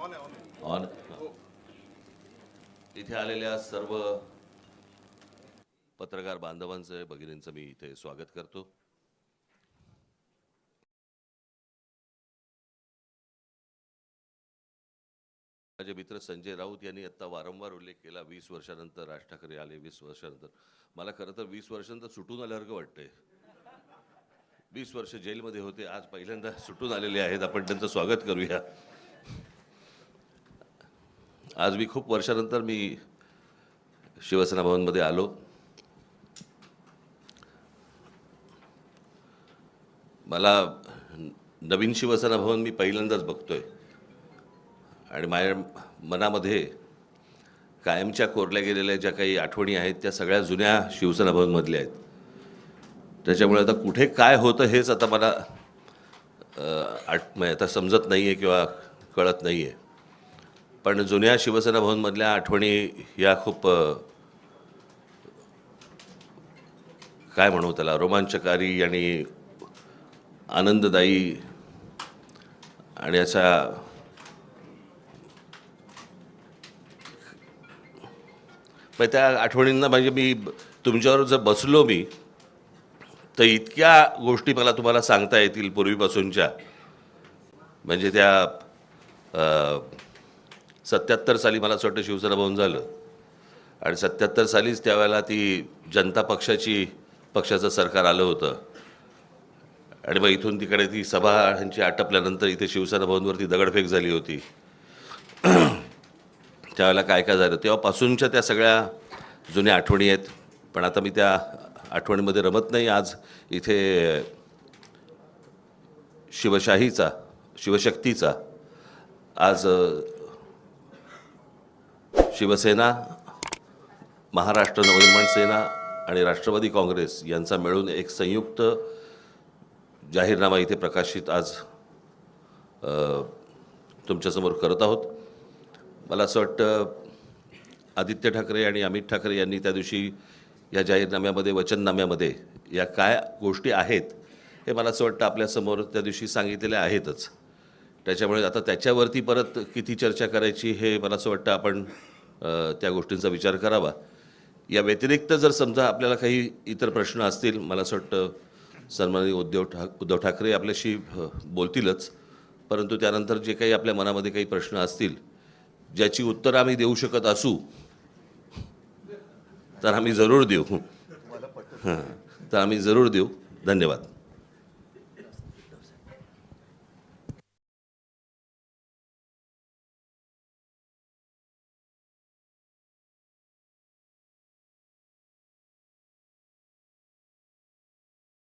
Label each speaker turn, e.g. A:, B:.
A: On इथे आलेल्या सर्व पत्रकार बांधवांचे भगिनींचं मी इथे स्वागत करतो. माझे मित्र संजय राऊत यांनी आता वारंवार उल्लेख केला 20 वर्षानंतर राज ठाकरे आले. 20 वर्षानंतर मला खरं तर 20 वर्षानंतर सुटून आल्यासारखं वाटतंय. 20 वर्ष जेलमध्ये होते, आज पहिल्यांदा सुटून आलेले आहेत. आपण त्यांचं स्वागत करूया. आज मी खूप वर्षानंतर मी शिवसेना भवनमध्ये आलो. मला नवीन शिवसेना भवन मी पहिल्यांदाच बघतोय आणि माझ्या मनामध्ये कायमच्या कोरल्या गेलेल्या ज्या काही आठवणी आहेत त्या सगळ्या जुन्या शिवसेना भवनमधल्या आहेत. त्याच्यामुळे आता कुठे काय होतं हेच आता मला आता समजत नाही आहे किंवा कळत नाही आहे. पण जुन्या शिवसेना भवनमधल्या आठवणी या खूप काय म्हणू त्याला रोमांचकारी आणि आनंददायी आणि अशा त्या आठवणींना म्हणजे मी तुमच्यावर जर बसलो मी तर इतक्या गोष्टी मला तुम्हाला सांगता येतील पूर्वीपासूनच्या. म्हणजे त्या 77 साली मला असं वाटतं शिवसेना भवन झालं आणि 77 सालीच त्यावेळेला ती जनता पक्षाचं सरकार आलं होतं आणि मग इथून तिकडे ती सभा ह्यांची आटपल्यानंतर इथे शिवसेना भवनवरती दगडफेक झाली होती. त्यावेळेला काय काय झालं तेव्हापासूनच्या त्या सगळ्या जुन्या आठवणी आहेत. पण आता मी त्या आठवणीमध्ये रमत नाही. आज इथे शिवशक्तीचा आज शिवसेना, महाराष्ट्र नवनिर्माण सेना आणि राष्ट्रवादी काँग्रेस यांचा मिळून एक संयुक्त जाहीरनामा इथे प्रकाशित आज तुमच्यासमोर करत आहोत. मला असं वाटतं आदित्य ठाकरे आणि अमित ठाकरे यांनी त्या दिवशी या जाहीरनाम्यामध्ये वचननाम्यामध्ये या काय गोष्टी आहेत हे मला असं वाटतं आपल्यासमोर त्या दिवशी सांगितलेल्या आहेतच. त्याच्यामुळे आता त्याच्यावरती परत किती चर्चा करायची हे मला असं वाटतं आपण त्या गोष्टींचा विचार करावा. या व्यतिरिक्त जर समजा आपल्याला काही इतर प्रश्न असतील मला असं वाटतं सन्माननीय उद्धव ठाकरे आपल्याशी बोलतीलच. परंतु त्यानंतर जे काही आपल्या मनामध्ये काही प्रश्न असतील ज्याची उत्तरं आम्ही देऊ शकत असू तर आम्ही जरूर देऊ. तर आम्ही जरूर देऊ. धन्यवाद.